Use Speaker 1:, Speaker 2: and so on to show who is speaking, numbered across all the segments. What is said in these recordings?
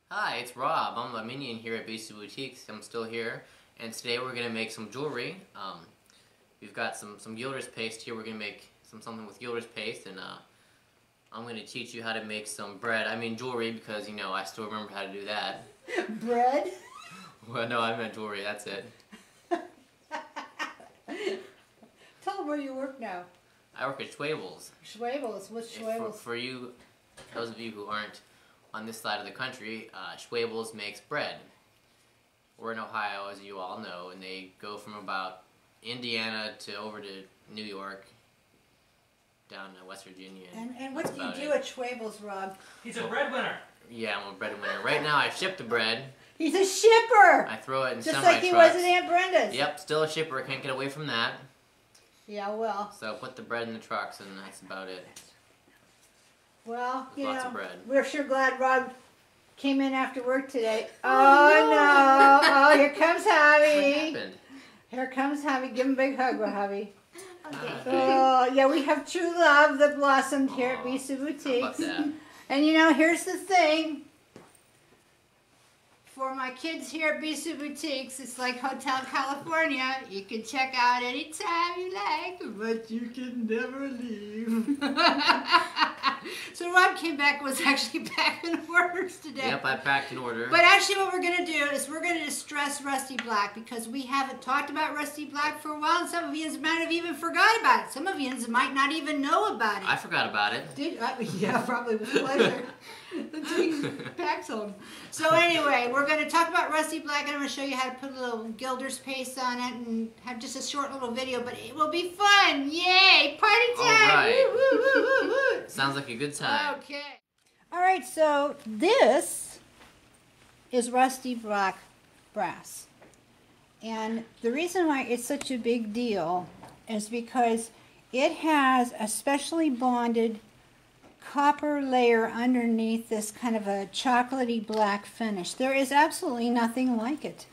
Speaker 1: Hi, it's Rob. I'm a minion here at BC Boutiques. I'm still here, and today we're gonna make some jewelry. We've got some Gilder's paste here. We're gonna make something with Gilder's paste, and I'm gonna teach you how to make some bread. I mean jewelry because I still remember how to do that.
Speaker 2: Bread?
Speaker 1: Well, no, I meant jewelry. That's it.
Speaker 2: Tell them where you work now.
Speaker 1: I work at Schwabel's.
Speaker 2: Schwabel's? What's Schwabel's?
Speaker 1: For you, those of you who aren't on this side of the country, Schwabel's makes bread. We're in Ohio, as you all know, and they go from about Indiana to over to New York, down to West Virginia.
Speaker 2: And what do you do at Schwabel's, Rob?
Speaker 3: He's a breadwinner.
Speaker 1: Yeah, I'm a breadwinner. Right now, I ship the bread.
Speaker 2: He's a shipper!
Speaker 1: I throw it in
Speaker 2: just
Speaker 1: semi-trucks.
Speaker 2: like he was at Aunt Brenda's.
Speaker 1: Yep, still a shipper. Can't get away from that.
Speaker 2: Yeah, well.
Speaker 1: So put the bread in the trucks, and that's about it.
Speaker 2: Well,
Speaker 1: Lots of bread.
Speaker 2: We're sure glad Rob came in after work today. Oh, no. Oh, here comes Javi.
Speaker 1: What happened?
Speaker 2: Here comes Javi. Give him a big hug, Javi.
Speaker 1: Okay.
Speaker 2: Oh, yeah, we have true love that blossomed here at BC Boutiques.
Speaker 1: How about that?
Speaker 2: And here's the thing. For my kids here at BC Boutiques, it's like Hotel California. You can check out anytime you like, but you can never leave. So Rob came back and was actually packing orders today.
Speaker 1: Yep, I packed an order.
Speaker 2: But actually what we're going to do is we're going to distress Rusty Black because we haven't talked about Rusty Black for a while, and some of you might have even forgot about it. Some of you might not even know about it.
Speaker 1: I forgot about it.
Speaker 2: Did yeah, probably with pleasure. Until you packed some. So anyway, we're going to talk about Rusty Black, and I'm going to show you how to put a little Gilder's paste on it and have just a short little video, but it will be fun. Yay! Party time!
Speaker 1: All right.
Speaker 2: Woo, woo, woo, woo.
Speaker 1: Sounds like a good time.
Speaker 2: Okay. All right, so this is Rusty Black brass. And the reason why it's such a big deal is because it has a specially bonded copper layer underneath this kind of a chocolatey black finish. There is absolutely nothing like it.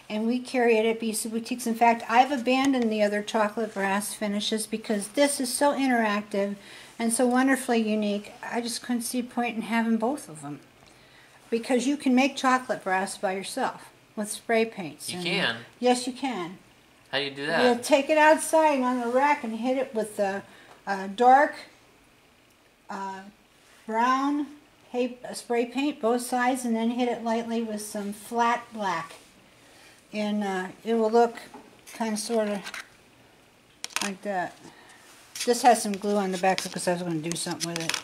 Speaker 2: And we carry it at BC Boutiques. In fact, I've abandoned the other chocolate brass finishes because this is so interactive and so wonderfully unique. I just couldn't see a point in having both of them. Because you can make chocolate brass by yourself with spray paints.
Speaker 1: You can?
Speaker 2: Yes, you can.
Speaker 1: How do you do that?
Speaker 2: You take it outside on the rack and hit it with the dark brown spray paint, both sides, and then hit it lightly with some flat black. And it will look kind of sort of like that. This has some glue on the back because I was going to do something with it.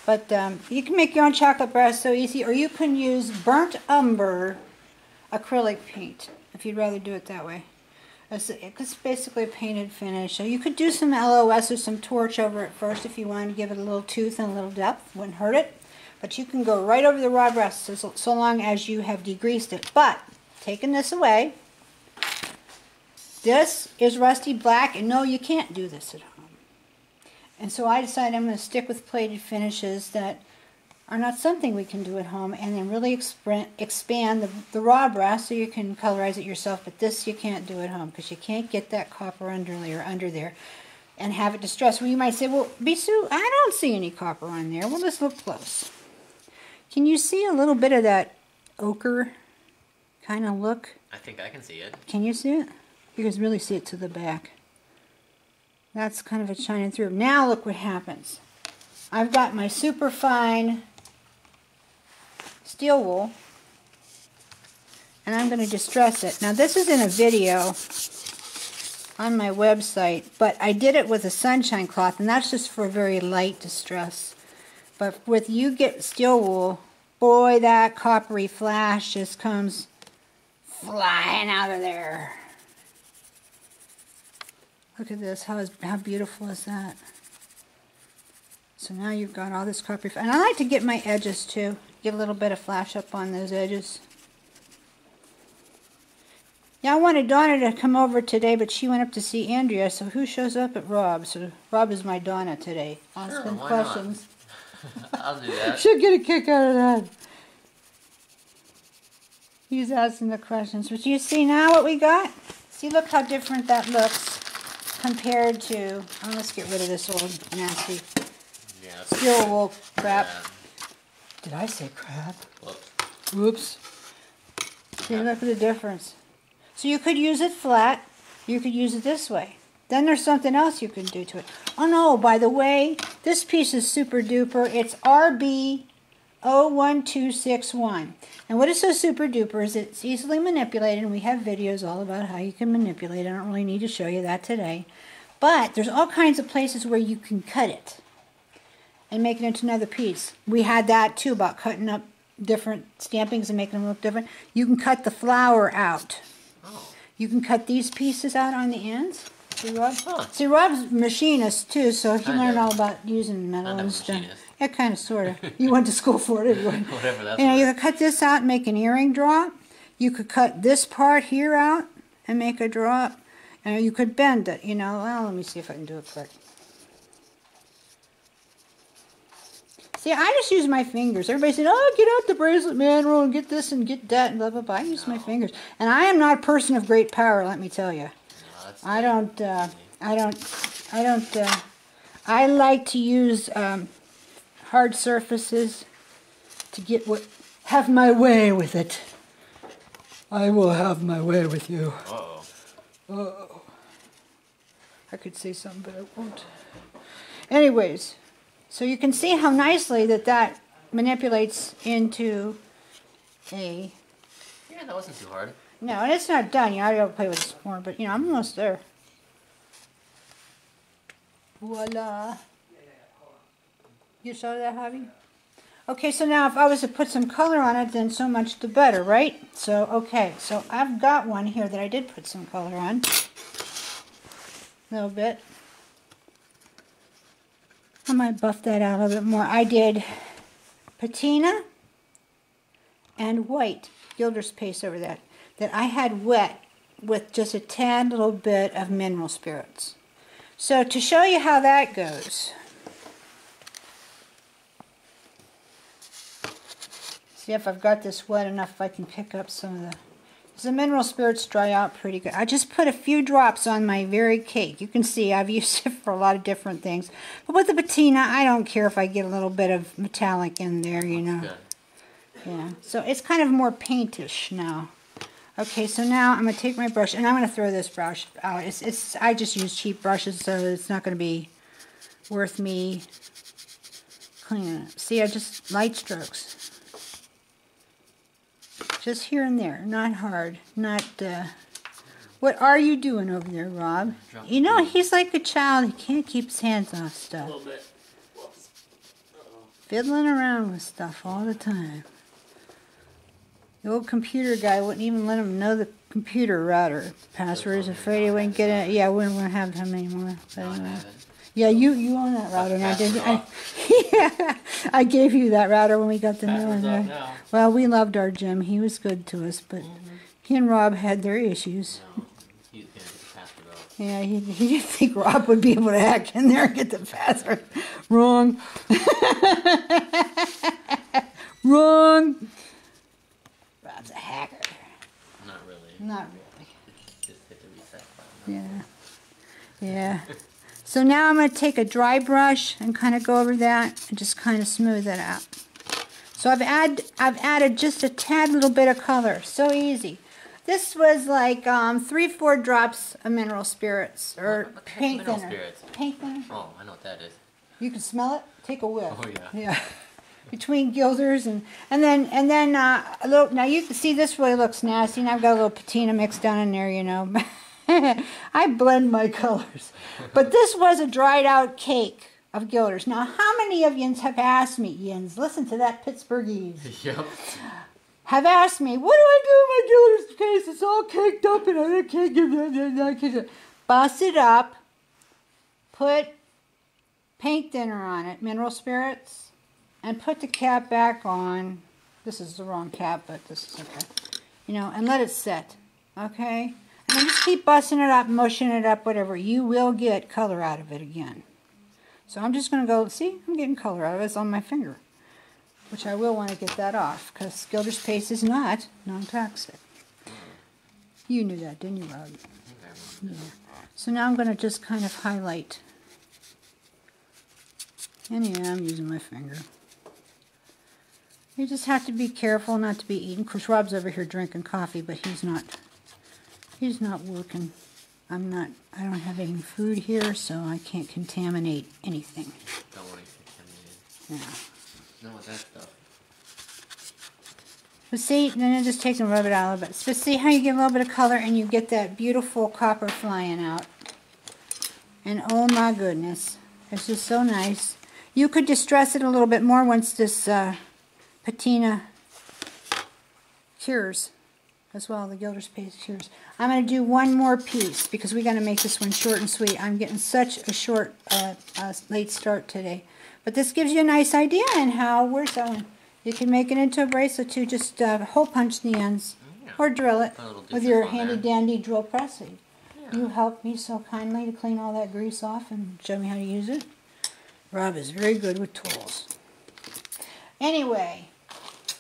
Speaker 2: But you can make your own chocolate brass so easy, or you can use burnt umber acrylic paint if you'd rather do it that way. It's basically a painted finish. So you could do some LOS or some torch over it first if you wanted to give it a little tooth and a little depth. Wouldn't hurt it. But you can go right over the raw brass so long as you have degreased it. But taking this away, this is Rusty Black, and no, you can't do this at home. And so I decided I'm going to stick with plated finishes that are not something we can do at home, and then really expand the raw brass so you can colorize it yourself. But this you can't do at home because you can't get that copper underlayer under there and have it distressed. Well, you might say, well, Bisou, I don't see any copper on there. Well, let's look close. Can you see a little bit of that ochre kind of look?
Speaker 1: I think I can see it.
Speaker 2: Can you see it? You can really see it to the back. That's kind of a shining through. Now look what happens. I've got my super fine steel wool, and I'm going to distress it. Now this is in a video on my website, but I did it with a sunshine cloth, and that's just for a very light distress. But with you get steel wool, boy, that coppery flash just comes flying out of there. Look at this, how beautiful is that? So now you've got all this coppery, and I like to get my edges too. Get a little bit of flash up on those edges. Yeah, I wanted Donna to come over today, but she went up to see Andrea, so who shows up at Rob? So Rob is my Donna today. Asking questions.
Speaker 1: I'll do that.
Speaker 2: She'll get a kick out of that. He's asking the questions. But you see now what we got? See, look how different that looks compared to... Oh, let's get rid of this old nasty steel wool crap.
Speaker 1: Yeah.
Speaker 2: Did I say crap?
Speaker 1: Whoops.
Speaker 2: Whoops. See, look at the difference. So you could use it flat. You could use it this way. Then there's something else you can do to it. Oh no, by the way, this piece is super duper. It's RB01261. And what is so super duper is it's easily manipulated, and we have videos all about how you can manipulate it. I don't really need to show you that today. But there's all kinds of places where you can cut it and make it into another piece. We had that too, about cutting up different stampings and making them look different. You can cut the flower out.
Speaker 1: Oh.
Speaker 2: You can cut these pieces out on the ends. See, Rob?
Speaker 1: Huh.
Speaker 2: See, Rob's a machinist too, so he learned
Speaker 1: know.
Speaker 2: all about using metal
Speaker 1: I'm a
Speaker 2: and stuff.
Speaker 1: machinist.
Speaker 2: Yeah, kind of, sort of. You went to school for it anyway.
Speaker 1: Whatever that's
Speaker 2: You know,
Speaker 1: worth.
Speaker 2: you could cut this out and make an earring drop. You could cut this part here out and make a drop. And you could bend it, you know. Well, let me see if I can do it quick. See, I just use my fingers. Everybody said, oh, get out the bracelet manual and get this and get that and blah, blah, blah. I use my fingers. And I am not a person of great power, let me tell you. I like to use hard surfaces to have my way with it. I will have my way with you.
Speaker 1: Uh-oh.
Speaker 2: Uh-oh. I could say something, but I won't. Anyways, so you can see how nicely that manipulates into a...
Speaker 1: Yeah, that wasn't too hard.
Speaker 2: No, and it's not done. You know, I gotta play with this more, but, you know, I'm almost there. Voila. You saw that, Javi? Okay, so now if I was to put some color on it, then so much the better, right? So, okay, so I've got one here that I did put some color on. A little bit. I might buff that out a little bit more. I did patina and white Gilder's paste over that I had wet with just a tad little bit of mineral spirits. So to show you how that goes, see if I've got this wet enough, if I can pick up some of the mineral spirits dry out pretty good. I just put a few drops on my very cake. You can see I've used it for a lot of different things. But with the patina, I don't care if I get a little bit of metallic in there, you know.
Speaker 1: Good.
Speaker 2: Yeah, so it's kind of more paintish now. Okay, so now I'm going to take my brush, and I'm going to throw this brush out. I just use cheap brushes, so it's not going to be worth me cleaning it. See, I just light strokes. Just here and there, not hard, not, what are you doing over there, Rob? You know, he's like a child. He can't keep his hands off stuff.
Speaker 1: A little bit. Whoops.
Speaker 2: Fiddling around with stuff all the time. The old computer guy wouldn't even let him know the computer router password. He's afraid he wouldn't get it. Yeah, we wouldn't have him anymore. But anyway. Yeah, you own that router, and I did. Yeah, I gave you that router when we got the new one. Right? Well, we loved our Jim. He was good to us, but he and Rob had their issues.
Speaker 1: No, he's gonna get the password off.
Speaker 2: Yeah, he didn't think Rob would be able to hack in there and get the password. Wrong. Wrong. Rob's a hacker.
Speaker 1: Not really.
Speaker 2: Not really.
Speaker 1: Just hit the reset button.
Speaker 2: Yeah. Yeah. So now I'm going to take a dry brush and kind of go over that and just kind of smooth it out. So I've added just a tad little bit of color. So easy. This was like 3-4 drops of mineral spirits or paint thinner.
Speaker 1: Spirits?
Speaker 2: Paint thinner.
Speaker 1: Oh, I know what that is.
Speaker 2: You can smell it. Take a whiff.
Speaker 1: Oh yeah.
Speaker 2: Yeah. Between Gilders and then a little. Now you can see this really looks nasty, and I've got a little patina mixed down in there, you know. I blend my colors. But this was a dried out cake of Gilders. Now, how many of yins have asked me, listen to that Pittsburghese.
Speaker 1: Yep.
Speaker 2: Have asked me, what do I do with my Gilder's case? It's all caked up and I can't give it. Bust it up. Put paint thinner on it, mineral spirits, and put the cap back on. This is the wrong cap, but this is okay. You know, and let it set. Okay? And then just keep busting it up, mushing it up, whatever. You will get color out of it again. So I'm just going to go, see, I'm getting color out of it. It's on my finger, which I will want to get that off because Gilder's paste is not non-toxic. You knew that, didn't you, Rob? Yeah. So now I'm going to just kind of highlight. And yeah, I'm using my finger. You just have to be careful not to be eating. Of course, Rob's over here drinking coffee, but he's not working. I don't have any food here, so I can't contaminate anything.
Speaker 1: Don't want to contaminate it.
Speaker 2: Yeah.
Speaker 1: No, with that stuff.
Speaker 2: But see, then I just take and rub it out a little bit. But see how you get a little bit of color and you get that beautiful copper flying out. And oh my goodness, it's just so nice. You could distress it a little bit more once this patina cures as well, the Gilder's paste cures. I'm going to do one more piece because we got to make this one short and sweet. I'm getting such a short, late start today. But this gives you a nice idea on how, where's that one? You can make it into a bracelet too, just hole punch the ends. Yeah. Or drill it with your handy dandy drill press. Yeah. You helped me so kindly to clean all that grease off and show me how to use it. Rob is very good with tools. Anyway,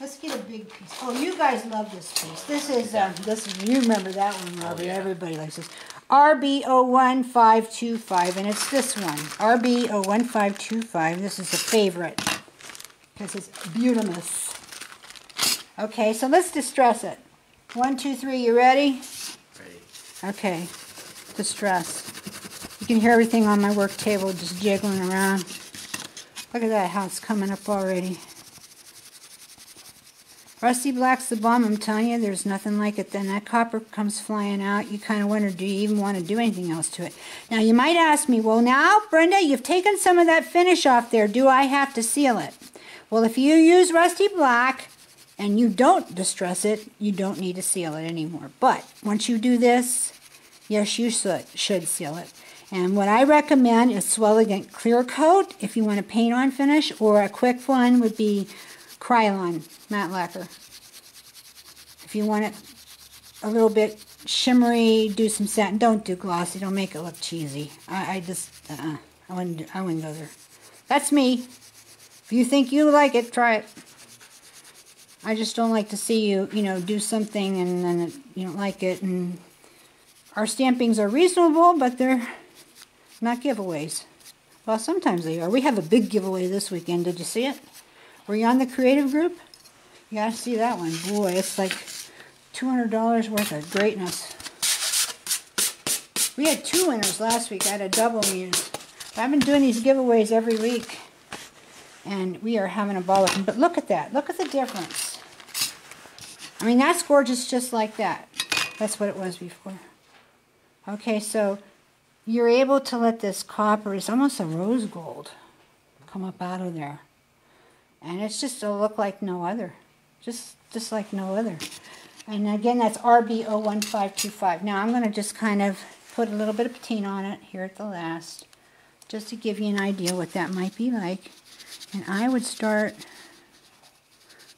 Speaker 2: let's get a big piece. Oh, you guys love this piece. This is you remember that one, Robbie. Oh, yeah. Everybody likes this. RB01525, and it's this one. RB01525. This is a favorite because it's beautiful. Okay, so let's distress it. 1, 2, 3. You ready?
Speaker 1: Ready.
Speaker 2: Okay. Distress. You can hear everything on my work table just jiggling around. Look at that, how it's coming up already. Rusty black's the bomb, I'm telling you. There's nothing like it. Then that copper comes flying out. You kind of wonder, do you even want to do anything else to it? Now, you might ask me, well, now, Brenda, you've taken some of that finish off there. Do I have to seal it? Well, if you use rusty black and you don't distress it, you don't need to seal it anymore. But once you do this, yes, you should seal it. And what I recommend is Swelligant Clear Coat if you want a paint-on finish, or a quick one would be Krylon matte lacquer. If you want it a little bit shimmery, do some satin. Don't do glossy. Don't make it look cheesy. I wouldn't go there. That's me. If you think you like it, try it. I just don't like to see you, do something and then you don't like it. And our stampings are reasonable, but they're not giveaways. Well, sometimes they are. We have a big giveaway this weekend. Did you see it? Were you on the creative group? You gotta see that one. Boy, it's like $200 worth of greatness. We had 2 winners last week. I had a double muse. But I've been doing these giveaways every week. And we are having a ball with them. But look at that. Look at the difference. I mean, that's gorgeous just like that. That's what it was before. Okay, so you're able to let this copper, it's almost a rose gold, come up out of there. And it's just to look like no other. Just like no other. And again, that's RB01525. Now I'm going to just kind of put a little bit of patina on it here at the last, just to give you an idea what that might be like. And I would start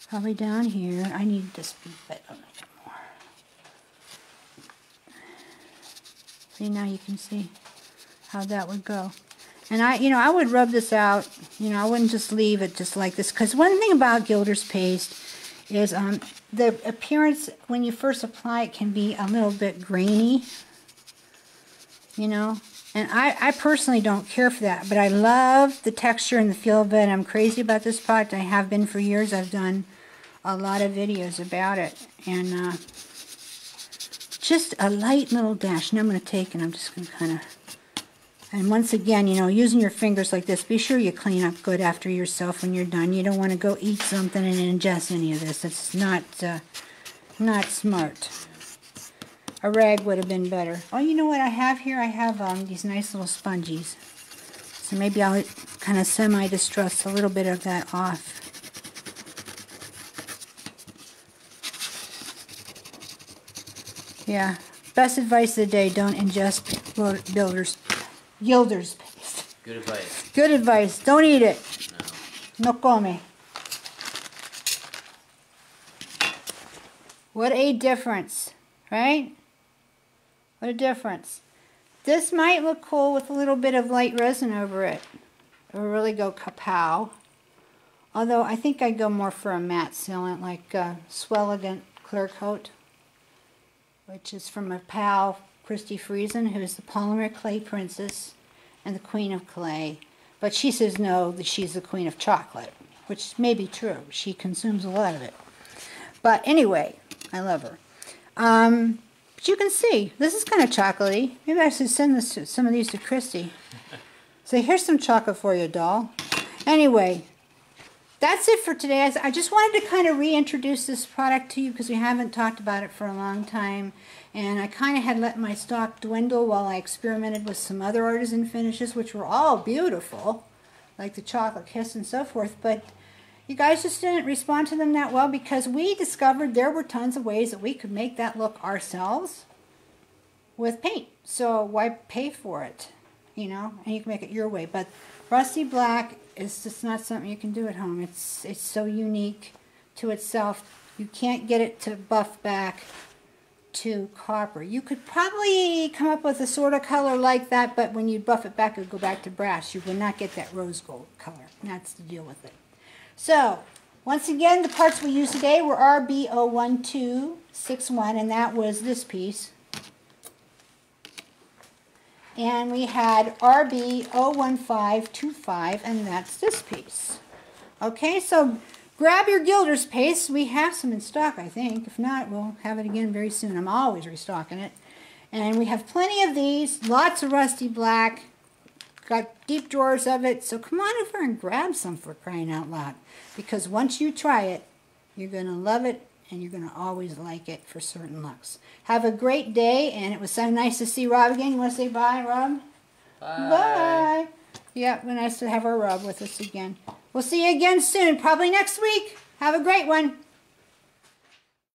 Speaker 2: probably down here. I need this bit a little bit more. See, now you can see how that would go. And I would rub this out. I wouldn't just leave it just like this. Because one thing about Gilder's paste is the appearance when you first apply it can be a little bit grainy. And I personally don't care for that. But I love the texture and the feel of it. I'm crazy about this product. I have been for years. I've done a lot of videos about it. And just a light little dash. Now I'm going to take and I'm just going to kind of... And once again, using your fingers like this, be sure you clean up good after yourself when you're done. You don't want to go eat something and ingest any of this. It's not smart. A rag would have been better. Oh, you know what I have here? I have these nice little sponges. So maybe I'll kind of semi-distress a little bit of that off. Yeah. Best advice of the day, don't ingest Gilder's paste.
Speaker 1: Good advice.
Speaker 2: Good advice. Don't eat it. No come. What a difference, right? What a difference. This might look cool with a little bit of light resin over it. It will really go kapow. Although I think I'd go more for a matte sealant like Swelligant Clear Coat, which is from a pal, Christy Friesen, who's the polymer clay princess and the queen of clay. But she says no, that she's the queen of chocolate. which may be true. She consumes a lot of it. But anyway, I love her. But you can see, this is kind of chocolatey. Maybe I should send some of these to Christy. So here's some chocolate for you, doll. Anyway, that's it for today. I just wanted to kind of reintroduce this product to you because we haven't talked about it for a long time. And I kind of had let my stock dwindle while I experimented with some other artisan finishes, which were all beautiful, like the chocolate kiss and so forth. But you guys just didn't respond to them that well because we discovered there were tons of ways that we could make that look ourselves with paint. So why pay for it, you know? And you can make it your way. But Rusty Black is just not something you can do at home. It's so unique to itself. You can't get it to buff back to copper. You could probably come up with a sort of color like that, but when you buff it back, it would go back to brass. You would not get that rose gold color. And that's the deal with it. So, once again, the parts we used today were RB01261, and that was this piece. And we had RB01525, and that's this piece. Okay, so grab your Gilder's paste. We have some in stock, I think. If not, we'll have it again very soon. I'm always restocking it. And we have plenty of these, lots of Rusty Black. Got deep drawers of it, so come on over and grab some for crying out loud. Because once you try it, you're going to love it, and you're going to always like it for certain looks. Have a great day, and it was so nice to see Rob again. You want to say bye, Rob?
Speaker 1: Bye.
Speaker 2: Bye. Yeah, nice to have our Rob with us again. We'll see you again soon, probably next week. Have a great one.